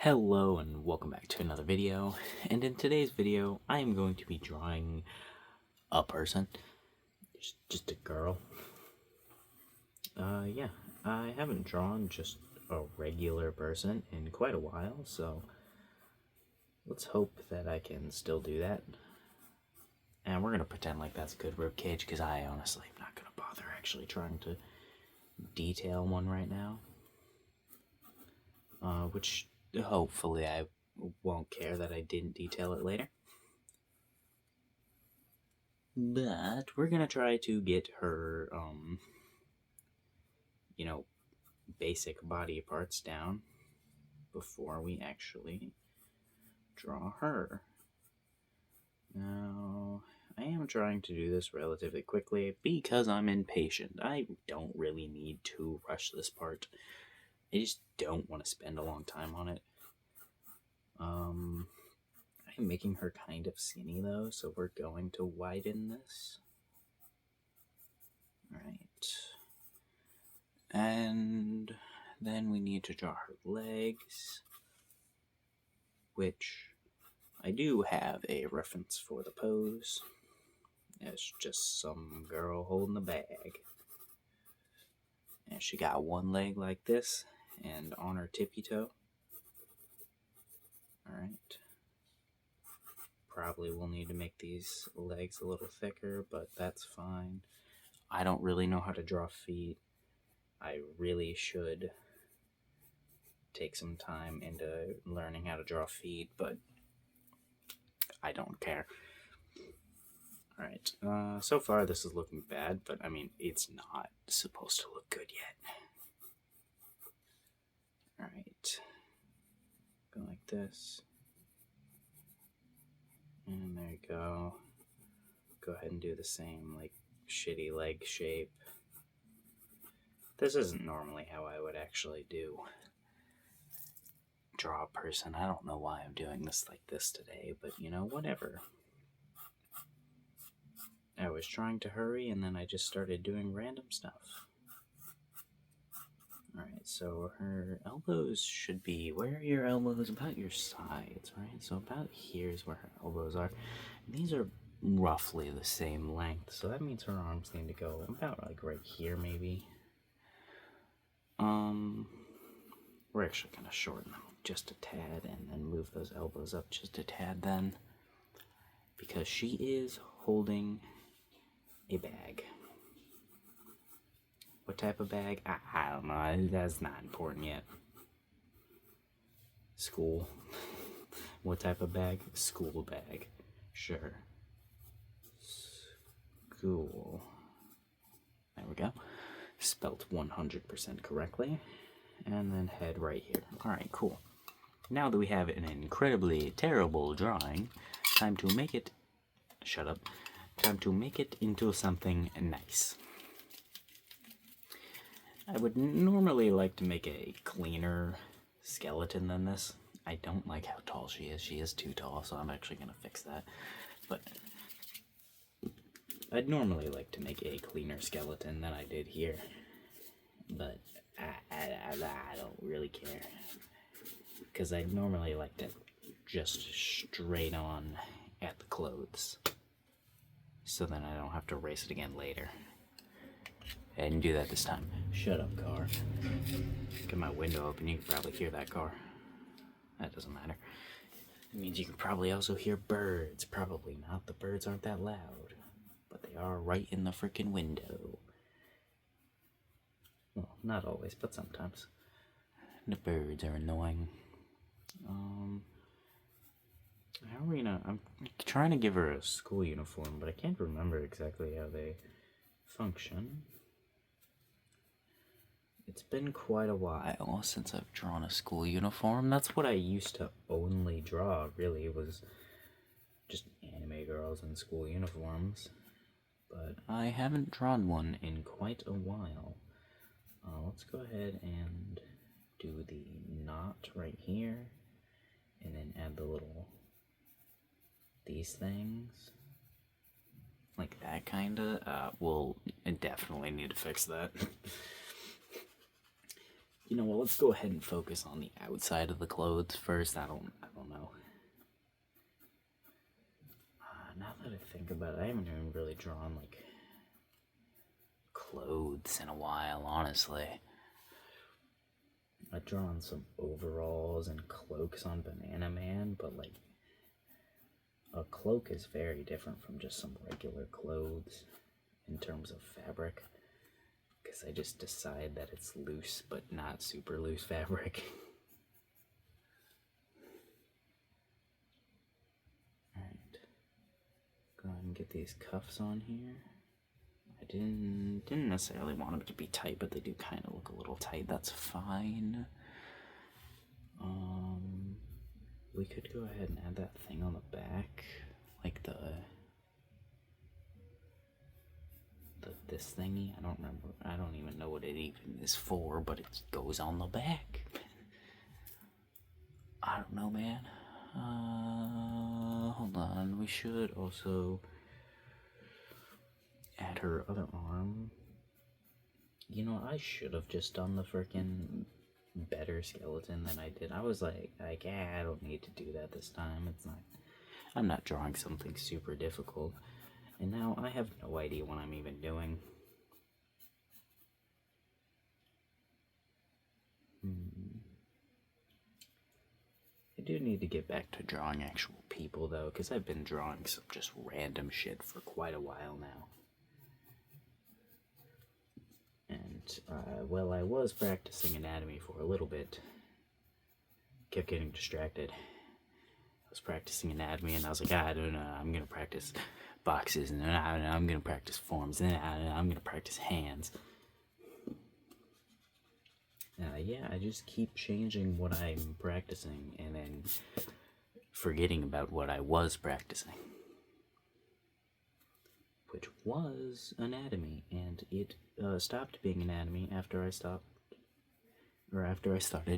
Hello and welcome back to another video, and in today's video I am going to be drawing a person, just a girl. Yeah, I haven't drawn just a regular person in quite a while, so let's hope that I can still do that. And we're going to pretend like that's a good ribcage, because I honestly am not going to bother actually trying to detail one right now. Which hopefully I won't care that I didn't detail it later. But we're gonna try to get her, basic body parts down before we actually draw her. Now, I am trying to do this relatively quickly because I'm impatient. I don't really need to rush this part. I just don't want to spend a long time on it. I'm making her kind of skinny though, so we're going to widen this. Alright. And then we need to draw her legs, which I do have a reference for the pose. It's just some girl holding a bag. And she got one leg like this, and on her tippy toe. Alright. Probably will need to make these legs a little thicker, but that's fine. I don't really know how to draw feet. I really should take some time into learning how to draw feet, but I don't care. Alright, so far this is looking bad, but I mean, it's not supposed to look good yet. Alright, go like this. And there you go. Go ahead and do the same, like, shitty leg shape. This isn't normally how I would actually draw a person. I don't know why I'm doing this like this today, but you know, whatever. I was trying to hurry and then I just started doing random stuff. Alright, so her elbows should be, where are your elbows? About your sides, right? So about here's where her elbows are. And these are roughly the same length, so that means her arms need to go about like right here maybe. We're actually gonna shorten them just a tad and then move those elbows up just a tad then, because she is holding a bag. What type of bag? I don't know. That's not important yet. School. What type of bag? School bag. Sure. School. There we go. Spelt 100% correctly. And then head right here. Alright, cool. Now that we have an incredibly terrible drawing, time to make it... Shut up. Time to make it into something nice. I would normally like to make a cleaner skeleton than this. I don't like how tall she is. She is too tall, so I'm actually going to fix that. But I'd normally like to make a cleaner skeleton than I did here. But I don't really care. Because I normally like to just straight on at the clothes. So then I don't have to erase it again later. I didn't do that this time. Shut up, car. Get my window open, you can probably hear that car. That doesn't matter. It means you can probably also hear birds. Probably not, the birds aren't that loud. But they are right in the freaking window. Well, not always, but sometimes. The birds are annoying. How are we gonna... I'm trying to give her a school uniform, but I can't remember exactly how they function. It's been quite a while since I've drawn a school uniform. That's what I used to only draw, really, was just anime girls in school uniforms. But I haven't drawn one in quite a while. Let's go ahead and do the knot right here, and then add the little... these things. Like that, kinda. We'll definitely need to fix that. You know what? Let's go ahead and focus on the outside of the clothes first. I don't know. Now that I think about it, I haven't even really drawn like clothes in a while, honestly. I've drawn some overalls and cloaks on Banana Man, but like a cloak is very different from just some regular clothes in terms of fabric, because I just decide that it's loose but not super loose fabric. Alright, go ahead and get these cuffs on here. I didn't necessarily want them to be tight, but they do kind of look a little tight. That's fine. We could go ahead and add that thing on the back, like this thingy. I don't remember. I don't even know what it even is for, but it goes on the back. I don't know, man. Hold on. We should also add her other arm. You know, I should have just done the freaking better skeleton than I did. I was like, I don't need to do that this time. I'm not drawing something super difficult. And now I have no idea what I'm even doing. I do need to get back to drawing actual people, though, because I've been drawing some just random shit for quite a while now. And, well, I was practicing anatomy for a little bit. Kept getting distracted. I was practicing anatomy, and I was like, I don't know, I'm going to practice boxes, and I'm going to practice forms, and I'm going to practice hands. Yeah, I just keep changing what I'm practicing, and then forgetting about what I was practicing. Which was anatomy, and it stopped being anatomy after I started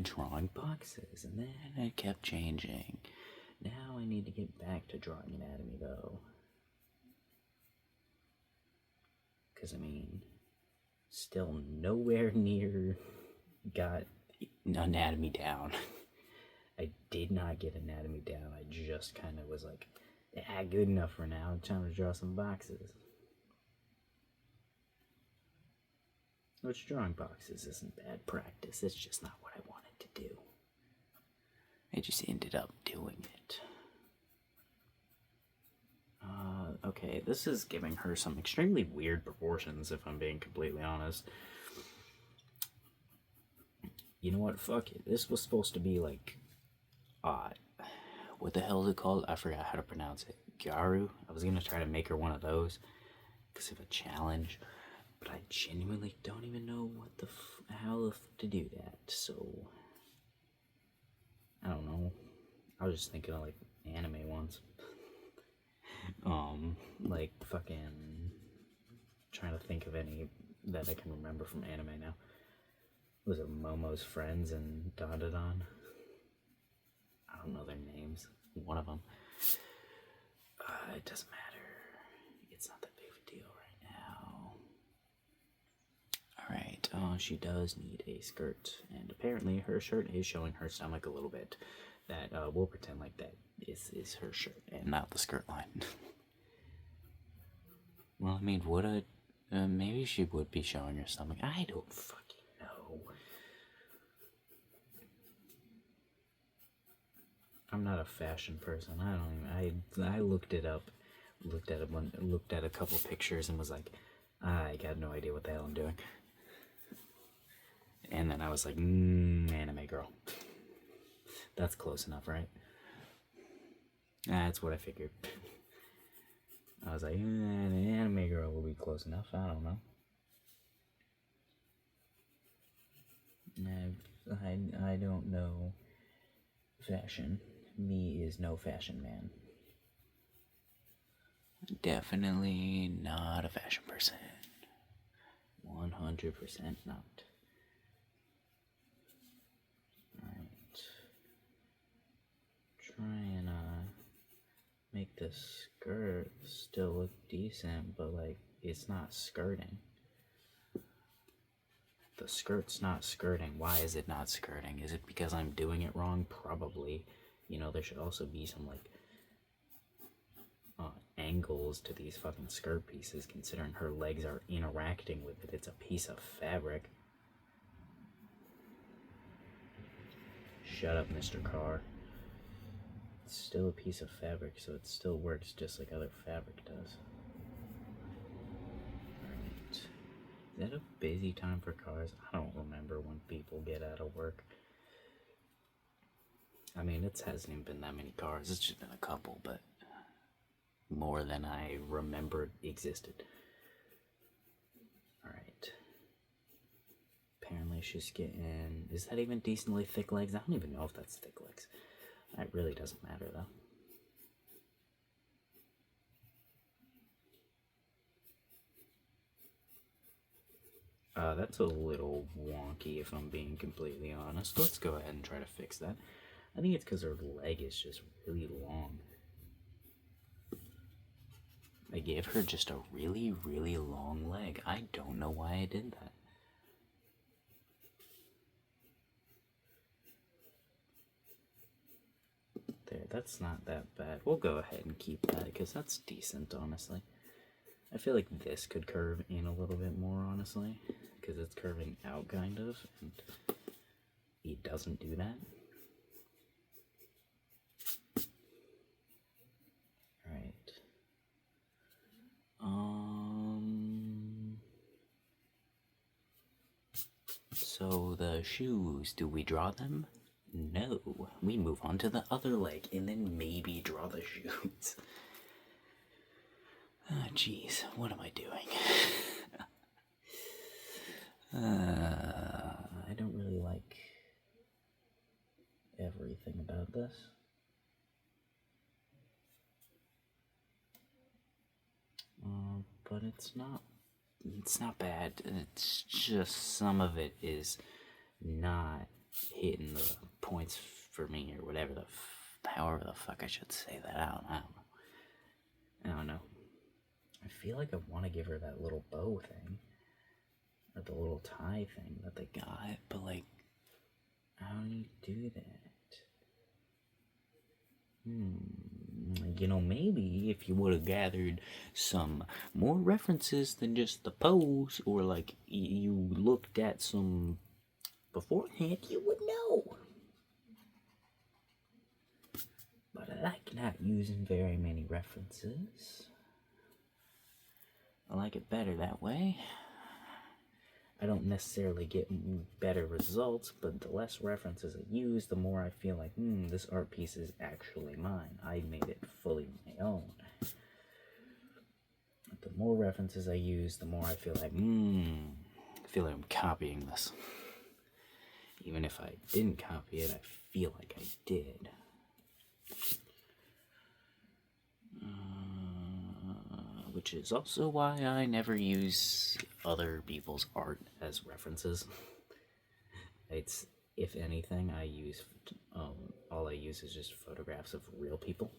drawing boxes, and then it kept changing. Now I need to get back to drawing anatomy, though. Because, I mean, still nowhere near got anatomy down. I did not get anatomy down. I just kind of was like, yeah, good enough for now. I'm trying to draw some boxes. Which drawing boxes isn't bad practice. It's just not what I wanted to do. I just ended up doing it. Okay, this is giving her some extremely weird proportions, if I'm being completely honest. You know what? Fuck it. This was supposed to be like, what the hell is it called? I forgot how to pronounce it. Gyaru? I was gonna try to make her one of those because of a challenge, but I genuinely don't even know what how to do that. So I don't know. I was just thinking of like anime ones. Like fucking trying to think of any that I can remember from anime now. Was it Momo's friends and Dandadan? I don't know their names. One of them. It doesn't matter. It's not that big of a deal right now. Alright, she does need a skirt. And apparently her shirt is showing her stomach a little bit. That, we'll pretend like that is her shirt and not the skirt line. Well, I mean, would I... maybe she would be showing her stomach. I don't fucking know. I'm not a fashion person. I don't even... I looked it up. Looked at a couple pictures and was like, I got no idea what the hell I'm doing. And then I was like, anime girl. That's close enough, right? That's what I figured. I was like, an anime girl will be close enough. I don't know. I don't know fashion. Me is no fashion man. Definitely not a fashion person. 100% not. Alright. Try and make the skirt still look decent, but like it's not skirting. the skirt's not skirting. Why is it not skirting? Is it because I'm doing it wrong? Probably. You know, there should also be some, like, angles to these fucking skirt pieces, considering her legs are interacting with it. It's a piece of fabric. Shut up, Mr. Carr. It's still a piece of fabric, so it still works just like other fabric does. Alright. Is that a busy time for cars? I don't remember when people get out of work. I mean, it hasn't even been that many cars. It's just been a couple, but more than I remembered existed. Alright. Apparently she's getting... Is that even decently thick legs? I don't even know if that's thick legs. That really doesn't matter, though. That's a little wonky, if I'm being completely honest. Let's go ahead and try to fix that. I think it's because her leg is just really long. I gave her just a really, really long leg. I don't know why I did that. There, that's not that bad. We'll go ahead and keep that because that's decent, honestly. I feel like this could curve in a little bit more, honestly, because it's curving out, kind of, and it doesn't do that. Alright. So the shoes, do we draw them? No. We move on to the other leg and then maybe draw the shoes. Ah, jeez, what am I doing? I don't really like everything about this. But it's not bad. It's just some of it is not hitting the points for me, or whatever however the fuck I should say that. I don't know. I feel like I want to give her that little bow thing, or the little tie thing that they got, but like, how do you do that? You know, maybe if you would have gathered some more references than just the pose, or like you looked at some beforehand, you would know. But I like not using very many references. I like it better that way. I don't necessarily get better results, but the less references I use, the more I feel like, this art piece is actually mine. I made it fully my own. The more references I use, the more I feel like, I feel like I'm copying this. Even if I didn't copy it, I feel like I did. Which is also why I never use other people's art as references. It's, if anything, I use, all I use is just photographs of real people,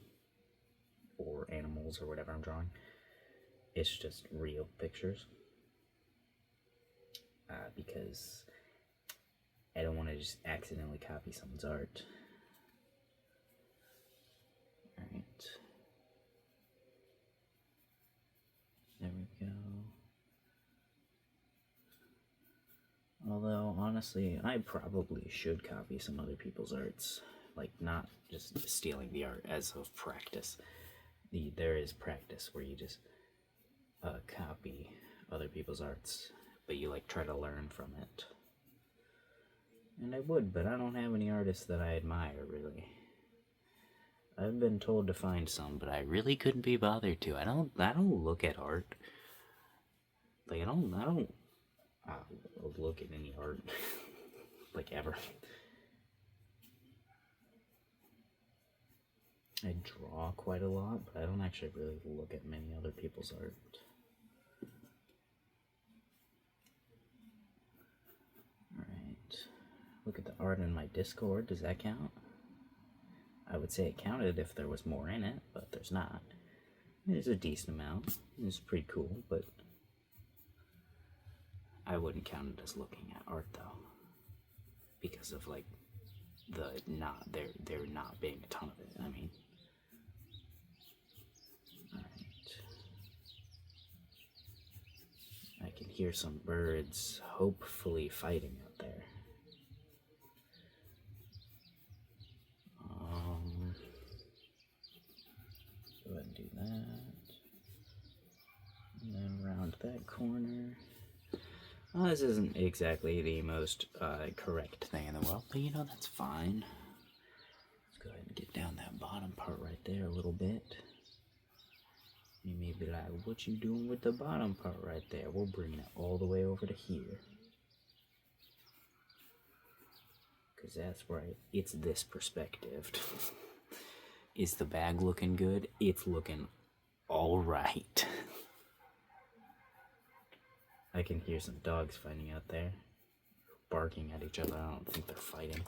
or animals, or whatever I'm drawing. It's just real pictures. Because I don't want to just accidentally copy someone's art. Alright. There we go. Although, honestly, I probably should copy some other people's arts. Like, not just stealing the art as of practice. There is practice where you just copy other people's arts, but you, like, try to learn from it. And I would, but I don't have any artists that I admire, really. I've been told to find some, but I really couldn't be bothered to. I don't look at art. Like, I don't look at any art. Like, ever. I draw quite a lot, but I don't actually really look at many other people's art. Alright. Look at the art in my Discord. Does that count? I would say it counted if there was more in it, but there's not. There's a decent amount. It's pretty cool, but I wouldn't count it as looking at art though, because of like there not being a ton of it. I mean, all right. I can hear some birds hopefully fighting out there. Go ahead and do that. And then round that corner. Well, this isn't exactly the most correct thing in the world, but you know, that's fine. Let's go ahead and get down that bottom part right there a little bit. You may be like, what you doing with the bottom part right there? We'll bring it all the way over to here. Because that's right, it's this perspective. Is the bag looking good? It's looking alright. I can hear some dogs fighting out there. Barking at each other. I don't think they're fighting.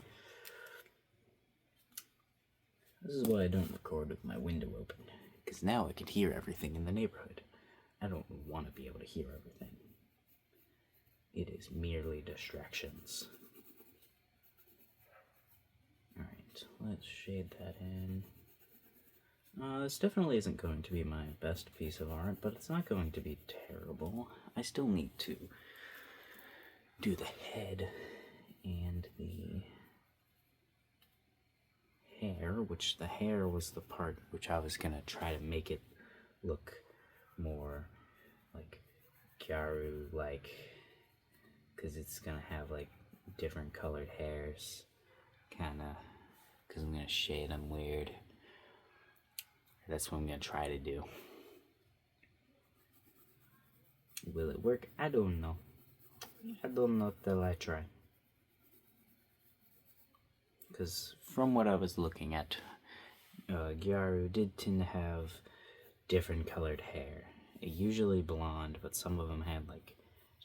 This is why I don't record with my window open. Because now I can hear everything in the neighborhood. I don't want to be able to hear everything. It is merely distractions. Alright, let's shade that in. This definitely isn't going to be my best piece of art, but it's not going to be terrible. I still need to do the head and the hair, which the hair was the part which I was going to try to make it look more like gyaru-like, because it's going to have like different colored hairs, kind of, because I'm going to shade them weird. That's what I'm going to try to do. Will it work? I don't know. I don't know till I try. Because from what I was looking at, gyaru did tend to have different colored hair. Usually blonde, but some of them had like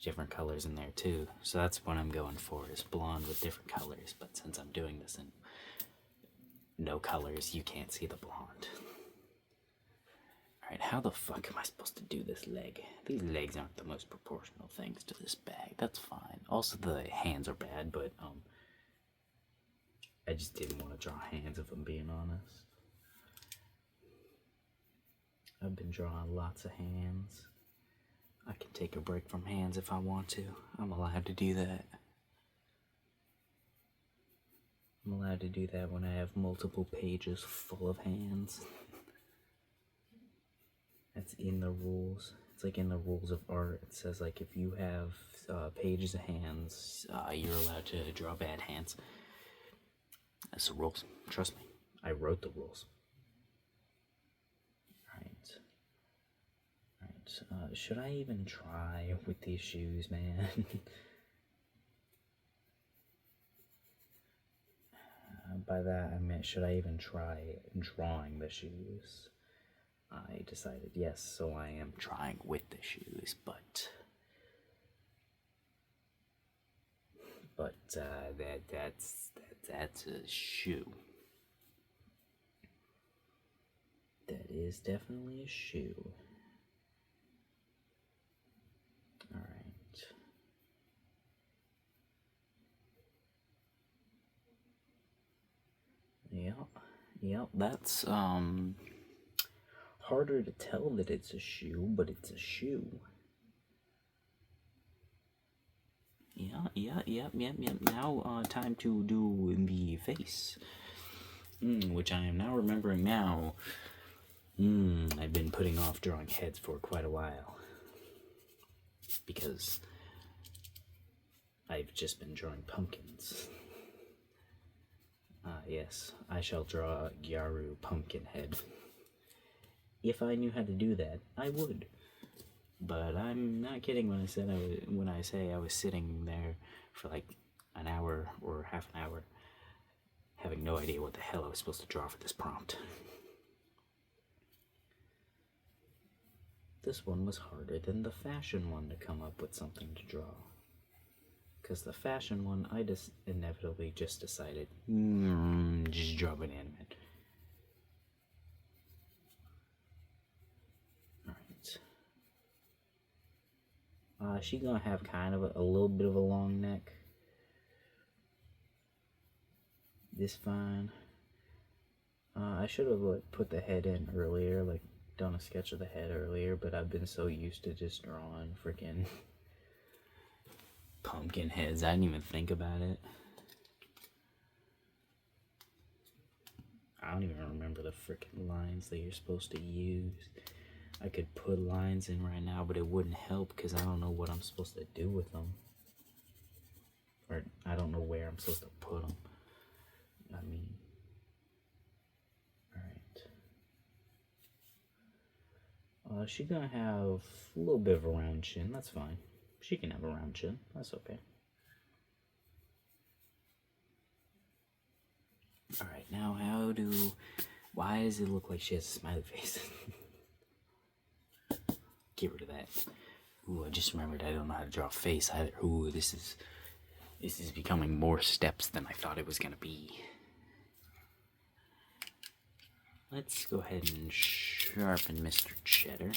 different colors in there too. So that's what I'm going for, is blonde with different colors. But since I'm doing this in no colors, you can't see the blonde. Alright, how the fuck am I supposed to do this leg? These legs aren't the most proportional things to this bag. That's fine. Also, the hands are bad, but, I just didn't want to draw hands, if I'm being honest. I've been drawing lots of hands. I can take a break from hands if I want to. I'm allowed to do that. I'm allowed to do that when I have multiple pages full of hands. That's in the rules. It's like in the rules of art. It says like if you have pages of hands, you're allowed to draw bad hands. That's the rules. Trust me. I wrote the rules. Alright. Alright. Should I even try with these shoes, man? By that I meant, should I even try drawing the shoes? I decided yes, so I am trying with the shoes, but that's a shoe. That is definitely a shoe. All right. Yep, that's harder to tell that it's a shoe, but it's a shoe. Yep. Now, time to do the face. Which I am now remembering now. I've been putting off drawing heads for quite a while. Because I've just been drawing pumpkins. Yes, I shall draw a gyaru pumpkin head. If I knew how to do that, I would. But I'm not kidding when I say I was sitting there for like an hour or half an hour, having no idea what the hell I was supposed to draw for this prompt. This one was harder than the fashion one to come up with something to draw. Because the fashion one, I just inevitably just decided, just draw banana man. Alright. She gonna have kind of a little bit of a long neck. This fine. I should have put the head in earlier, like done a sketch of the head earlier, but I've been so used to just drawing freaking pumpkin heads, I didn't even think about it. I don't even remember the freaking lines that you're supposed to use. I could put lines in right now, but it wouldn't help because I don't know what I'm supposed to do with them. Or I don't know where I'm supposed to put them. I mean, alright. She's gonna have a little bit of a round chin, that's fine. She can have a round chin, that's okay. Alright, now why does it look like she has a smiley face? Get rid of that. Ooh, I just remembered I don't know how to draw a face either. Ooh, this is becoming more steps than I thought it was gonna be. Let's go ahead and sharpen Mr. Cheddar.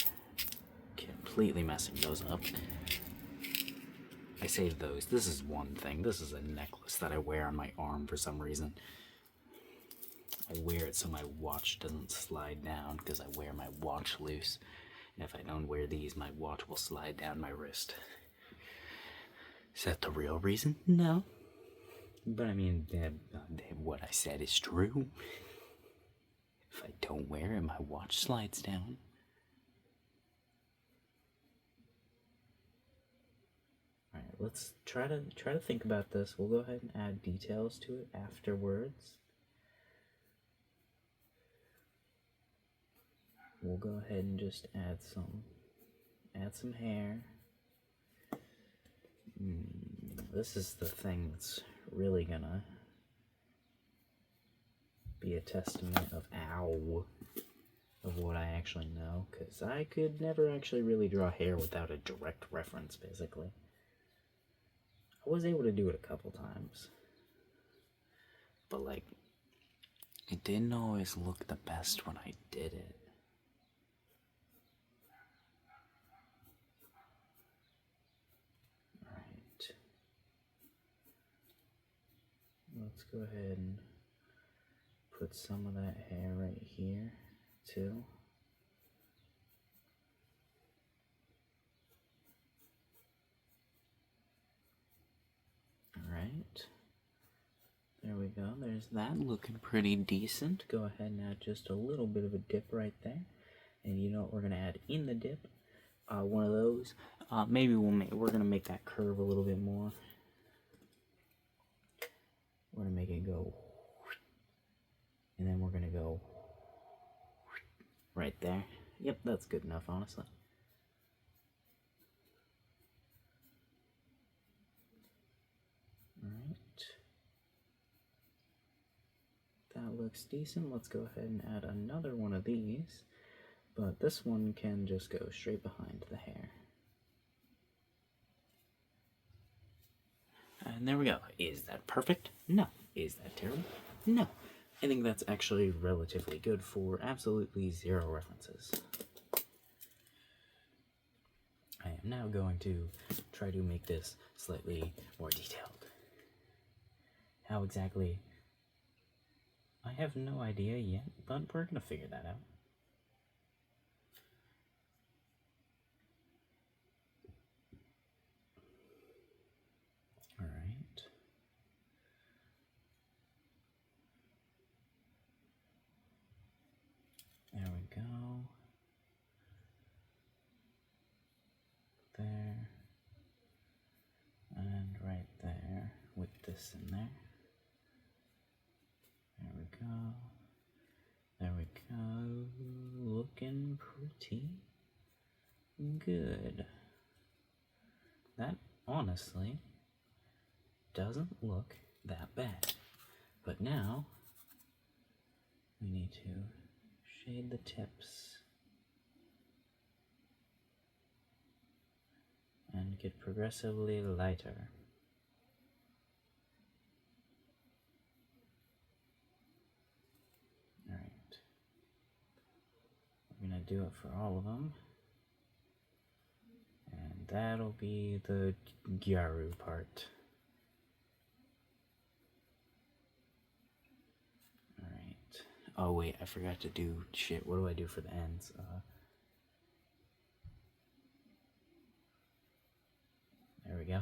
Completely messing those up. I saved those. This is one thing. This is a necklace that I wear on my arm for some reason. I wear it so my watch doesn't slide down because I wear my watch loose. And if I don't wear these, my watch will slide down my wrist. Is that the real reason? No. But I mean, what I said is true. If I don't wear it, my watch slides down. Alright, let's try to think about this. We'll go ahead and add details to it afterwards. We'll go ahead and just add some hair. This is the thing that's really gonna be a testament of what I actually know, because I could never actually really draw hair without a direct reference, basically. I was able to do it a couple times, but like, it didn't always look the best when I did it. Alright. Let's go ahead and put some of that hair right here, too. Alright. There we go. There's that looking pretty decent. Go ahead and add just a little bit of a dip right there. And you know what we're going to add in the dip? One of those. Maybe we're going to make that curve a little bit more. We're going to make it go. And then we're going to go right there. Yep, that's good enough, honestly. Alright. That looks decent. Let's go ahead and add another one of these. But this one can just go straight behind the hair. And there we go. Is that perfect? No. Is that terrible? No. I think that's actually relatively good for absolutely 0 references. I am now going to try to make this slightly more detailed. How exactly? I have no idea yet, but we're going to figure that out. Alright. There we go. There. And right there with this in there. There we go. There we go. Looking pretty good. That honestly doesn't look that bad. But now we need to shade the tips and get progressively lighter. Alright. We're going to do it for all of them. And that'll be the gyaru part. Alright. Oh wait, I forgot to do shit. What do I do for the ends? There we go.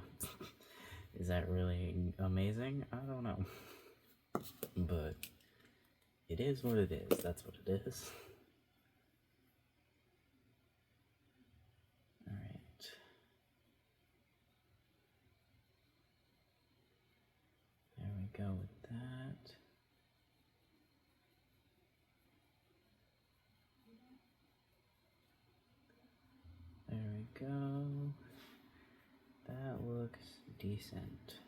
Is that really amazing? I don't know. But it is what it is. That's what it is. Alright. There we go with that. There we go. That looks decent.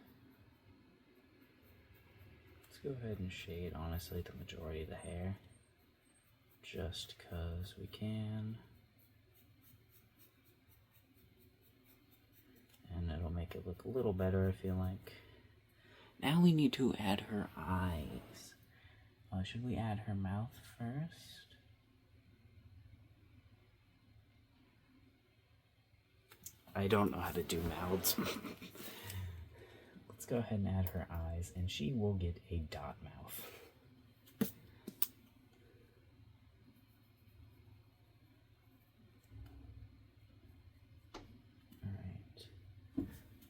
Let's go ahead and shade, honestly, the majority of the hair. Just because we can. And it'll make it look a little better, I feel like. Now we need to add her eyes. Should we add her mouth first? I don't know how to do mouths. Let's go ahead and add her eyes, and she will get a dot mouth.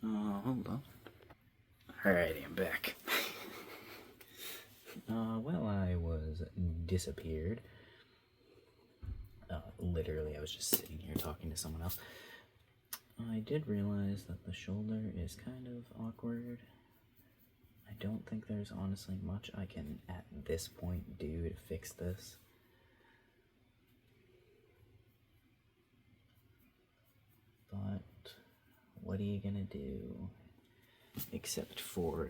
Alright. Hold on. Alrighty, I'm back. Well, I was disappeared. Literally, I was just sitting here talking to someone else. I did realize that the shoulder is kind of awkward. I don't think there's honestly much I can, at this point, do to fix this. But what are you gonna do? Except for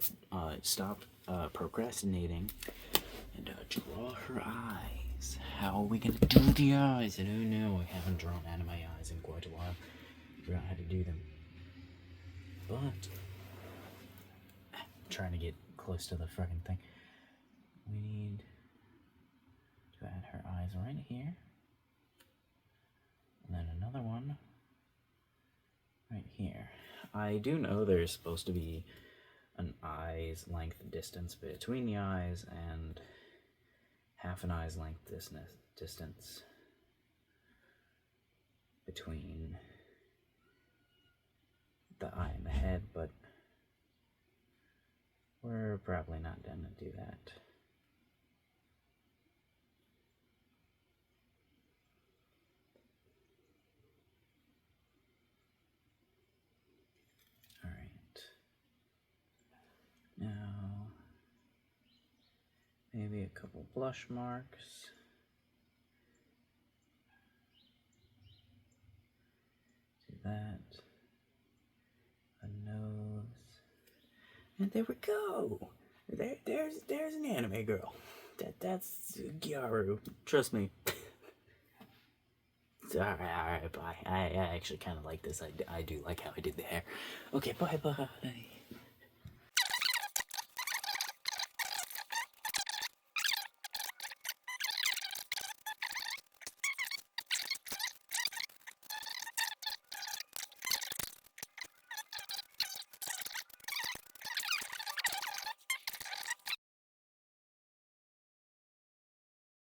stop procrastinating and draw her eyes. How are we gonna do the eyes? I don't know. I haven't drawn anime eyes in quite a while. Figure out how to do them. But I'm trying to get close to the fucking thing. We need to add her eyes right here. And then another one right here. I do know there's supposed to be an eye's length distance between the eyes and half an eye's length distance between the eye and the head, but we're probably not gonna do that. Alright. Now, maybe a couple blush marks. Do that. A nose. And there we go. There's an anime girl. That's Gyaru. Trust me. Alright, bye. I actually kind of like this. I do like how I did the hair. Okay, bye.